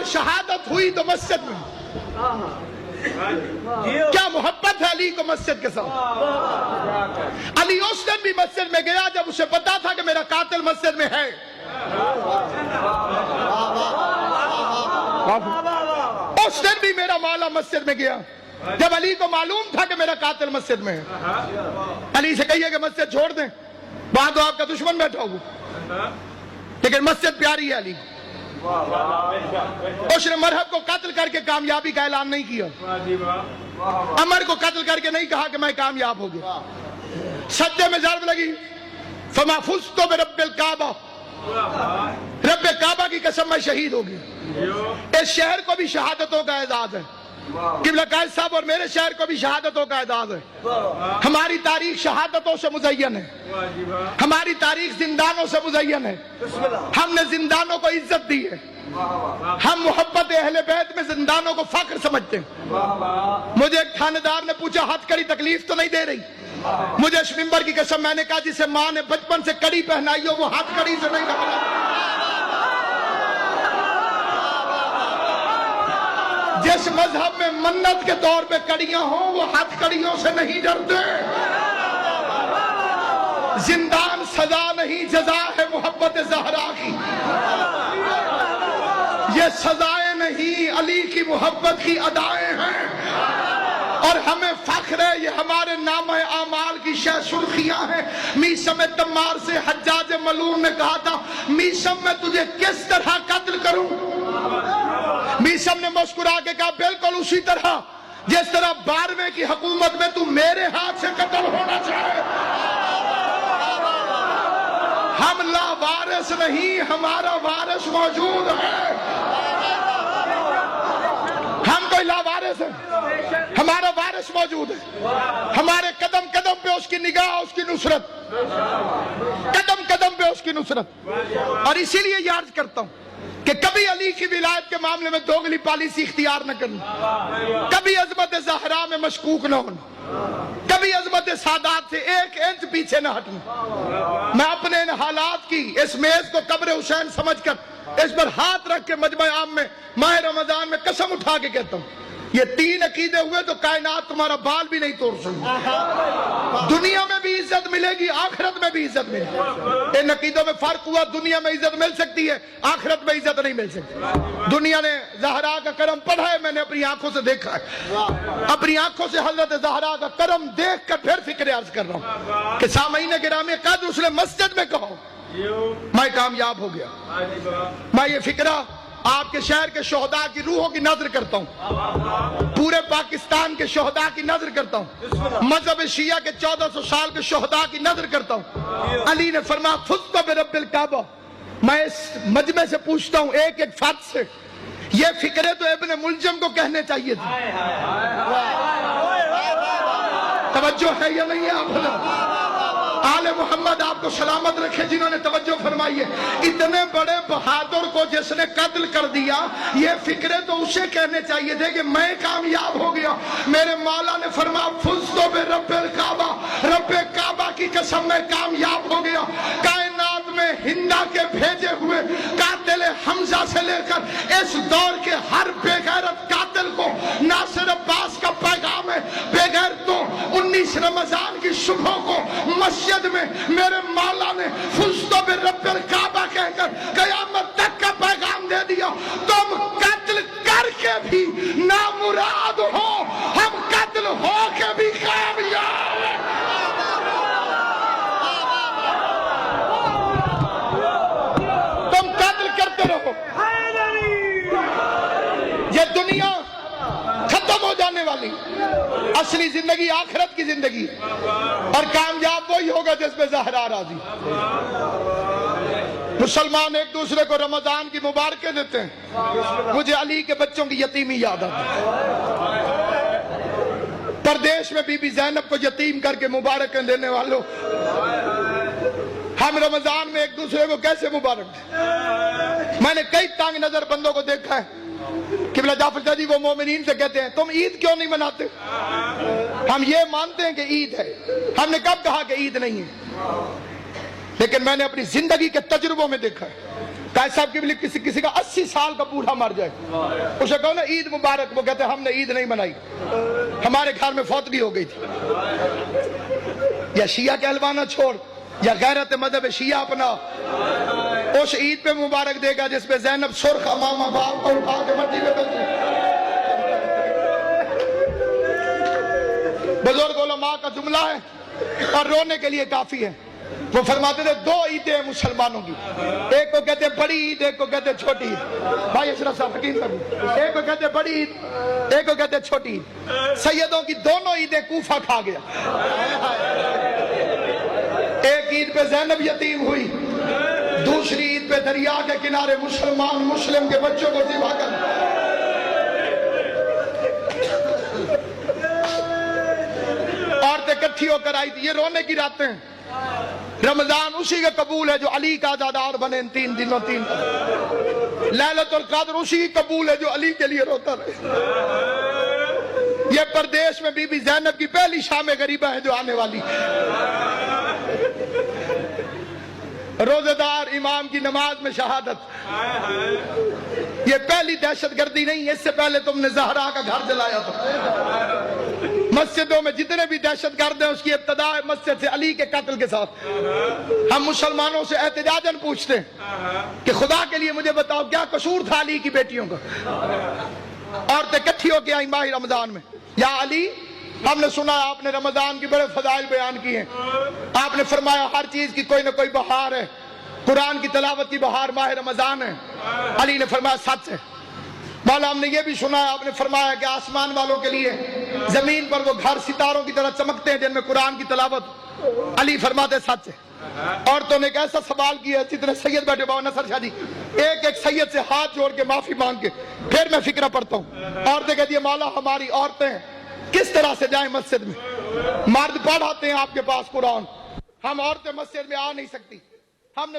اور شہادت ہوئی تو مسجد میں. کیا محبت ہے علی کو مسجد کے ساتھ. علی اس دن بھی مسجد میں گیا جب اسے پتا تھا کہ میرا قاتل مسجد میں ہے. اس دن بھی میرا مولا مسجد میں گیا جب علی کو معلوم تھا کہ میرا قاتل مسجد میں ہے. علی سے کہیے کہ مسجد چھوڑ دیں, وہاں تو آپ کا دشمن بیٹھا ہوگا, لیکن مسجد پیاری ہے علی. اس نے مرحب کو قتل کر کے کامیابی کا اعلان نہیں کیا, عمر کو قتل کر کے نہیں کہا کہ میں کامیاب ہو گیا. سجدے میں ضرب لگی, فما فزت برب الکعبہ, رب کعبہ کی قسم میں شہید ہو گیا. اس شہر کو بھی شہادتوں کا اعزاز ہے, قبلہ قائد صاحب اور میرے شہر کو بھی شہادتوں کا اعزاز ہے. ہماری تاریخ شہادتوں سے مزین ہے, ہماری تاریخ زندانوں سے مزین ہے. ہم نے زندانوں کو عزت دی ہے, ہم محبت اہل بیت میں زندانوں کو فخر سمجھتے ہیں. مجھے ایک تھانے دار نے پوچھا ہتھ کڑی تکلیف تو نہیں دے رہی؟ مجھے اس منبر کی قسم میں نے کہا جسے ماں نے بچپن سے کڑی پہنائی ہو وہ ہاتھ کڑی سے نہیں ڈرتا. جس مذہب میں منت کے طور پہ کڑیاں ہوں وہ ہاتھ کڑیوں سے نہیں ڈرتے. زندان سزا نہیں جزا ہے محبت زہرا کی. یہ سزائیں نہیں علی کی محبت کی ادائیں ہیں, اور ہمیں فخر ہے یہ ہمارے نامہ اعمال کی شہ سرخیاں ہیں. میسم تمار سے حجاج ملعون نے کہا تھا میسم میں تجھے کس طرح قتل کروں. میسم نے مسکرا کے کہا بالکل اسی طرح جس طرح 12ویں کی حکومت میں تو میرے ہاتھ سے قتل ہونا چاہے. ہم لا وارث نہیں, ہمارا وارث موجود ہے. ہم کوئی لا وارث ہیں, ہمارا وارث موجود ہے. ہمارے قدم قدم پہ اس کی نگاہ, اس کی نصرت, قدم قدم پہ اس کی نصرت. اور اسی لیے یہ عرض کرتا ہوں کہ کبھی علی کی ولایت کے معاملے میں دوگلی پالیسی اختیار نہ کرنا, کبھی عظمت زہرا میں مشکوک نہ ہونا, کبھی عظمت سادات سے 1 انچ پیچھے نہ ہٹنا. میں اپنے ان حالات کی اس میز کو قبر حسین سمجھ کر اس پر ہاتھ رکھ کے مجمع عام میں ماہ رمضان میں قسم اٹھا کے کہتا ہوں یہ 3 عقیدے ہوئے تو کائنات تمہارا بال بھی نہیں توڑ سکتی. دنیا میں بھی عزت ملے گی, آخرت میں بھی عزت ملے گی. ان عقیدوں میں فرق ہوا, دنیا میں عزت مل سکتی ہے, آخرت میں عزت نہیں مل سکتی. دنیا نے زہرا کا کرم پڑھا ہے, میں نے اپنی آنکھوں سے دیکھا ہے, اپنی آنکھوں سے حضرت زہرا کا کرم دیکھ کر پھر فکر عرض کر رہا ہوں کہ سامعین گرامی قدر اس نے مسجد میں کہو میں کامیاب ہو گیا. میں یہ فکرہ آپ کے شہر کے شہداء کی روحوں کی نظر کرتا ہوں, پورے پاکستان کے شہداء کی نظر کرتا ہوں, مذہب شیعہ کے 1400 سال کے شہداء کی نظر کرتا ہوں. علی نے فرمایا فزت برب الکعبہ. میں اس مجمع سے پوچھتا ہوں ایک ایک فرد سے, یہ فکرے تو ابن ملجم کو کہنے چاہیے تھے. توجہ ہے یا نہیں ہے آپ بھلا؟ آل محمد آپ کو سلامت رکھے جنہوں نے توجہ فرمائی ہے. اتنے بڑے بہادر کو جس نے قتل کر دیا, یہ فکرے تو اسے کہنے چاہیے تھے کہ میں کامیاب ہو گیا. میرے مولا نے فرمایا فزت برب الکعبہ, رب کعبہ کی قسم میں کامیاب ہو گیا. کائنات میں ہندا کے بھیجے ہوئے قاتل حمزہ سے لے کر اس دور کے ہر بے غیرت قاتل کو ناصر عباس کا پیغام ہے, بے غیرتوں 19 رمضان کی صبح کو مسجد میں میرے مولا نے فزت برب الکعبہ کہہ کر قیامت تک کا پیغام دے دیا. تم قتل کر کے بھی نامراد ہو, ہم قتل ہو کے بھی کامیاب. تم قتل کرتے رہو, یہ دنیا ختم ہو جانے والی, اصلی زندگی آخرت کی زندگی, اور کامیاب وہی ہوگا جس میں زہرا راضی. مسلمان ایک دوسرے کو رمضان کی مبارکیں دیتے ہیں, مجھے علی کے بچوں کی یتیمی یاد آتی ہے. پردیش میں بی بی زینب کو یتیم کر کے مبارکیں دینے والوں, ہم رمضان میں ایک دوسرے کو کیسے مبارک دیں. میں نے کئی تنگ نظر بندوں کو دیکھا ہے, قبلہ جعفر جی وہ مومنین سے کہتے ہیں تم عید کیوں نہیں مناتے؟ ہم یہ مانتے ہیں کہ عید ہے, ہم نے کب کہا کہ عید نہیں ہے؟ لیکن میں نے اپنی زندگی کے تجربوں میں دیکھا ہے قائد صاحب کی کسی کا 80 سال کا بوڑھا مر جائے، اسے کہو نا عید مبارک، وہ کہتے ہیں ہم نے عید نہیں منائی، ہمارے گھر میں فوتگی ہو گئی تھی۔ یا شیعہ کہلوانا چھوڑ، یا غیرت مذہب شیعہ اپنا، اس عید پہ مبارک دے گا جس پہ زینب سرخ امامہ باپ کو اٹھا کے مٹی میں بیٹھی۔ بزرگ علماء کا جملہ ہے اور رونے کے لیے کافی ہے، وہ فرماتے تھے 2 عیدیں مسلمانوں کی، ایک کو کہتے ہیں بڑی عید، ایک کو کہتے ہیں چھوٹی عید۔ بھائی اشرف صاحب حکیم صاحب، ایک کو کہتے ہیں بڑی عید، ایک کو کہتے ہیں چھوٹی عید۔ سیدوں کی دونوں عیدیں کوفہ کھا گیا۔ ایک عید پہ زینب یتیم ہوئی، دوسری عید پہ دریا کے کنارے مسلمان مسلم کے بچوں کو ذبح کر۔ عورتیں کٹھی ہو کر آئی تھی، یہ رونے کی راتیں ہیں۔ رمضان اسی کا قبول ہے جو علی کا عزادار بنے ان 3 دنوں 3 لیلۃ القدر اسی کی قبول ہے جو علی کے لیے روتا رہے۔ یہ پردیش میں بی بی زینب کی پہلی شام غریبہ ہے جو آنے والی۔ روزہ دار امام کی نماز میں شہادت، یہ پہلی دہشت گردی نہیں، اس سے پہلے تم نے زہرا کا گھر جلایا تھا۔ مسجدوں میں جتنے بھی دہشت گرد ہیں اس کی ابتدا ہے مسجد سے علی کے قتل کے ساتھ۔ ہم مسلمانوں سے احتجاجاً پوچھتے ہیں کہ خدا کے لیے مجھے بتاؤ کیا قصور تھا علی کی بیٹیوں کا؟ عورتیں کٹھی ہو کے آئیں ماہ رمضان میں، یا علی ہم نے سنا آپ نے رمضان کی بڑے فضائل بیان کی ہیں، آپ نے فرمایا ہر چیز کی کوئی نہ کوئی بہار ہے، قرآن کی تلاوت کی بہار ماہ رمضان ہے۔ علی نے فرمایا سچ ہے۔ مولا ہم نے یہ بھی سنا ہے آپ نے فرمایا کہ آسمان والوں کے لیے زمین پر وہ گھر ستاروں کی طرح چمکتے ہیں جن میں قرآن کی تلاوت۔ علی فرماتے سچ ہے۔ عورتوں نے ایک ایسا سوال کیا، جتنے سید بیٹھے باؤ نصر شاہ جی، ایک ایک سید سے ہاتھ جوڑ کے معافی مانگ کے پھر میں فکرہ پڑھتا ہوں۔ عورتیں کہتی ہیں مولا ہماری عورتیں کس طرح سے جائیں مسجد میں؟ مرد پڑھ آتے ہیں آپ کے پاس قرآن، ہم عورتیں مسجد میں آ نہیں سکتی۔ ہم نے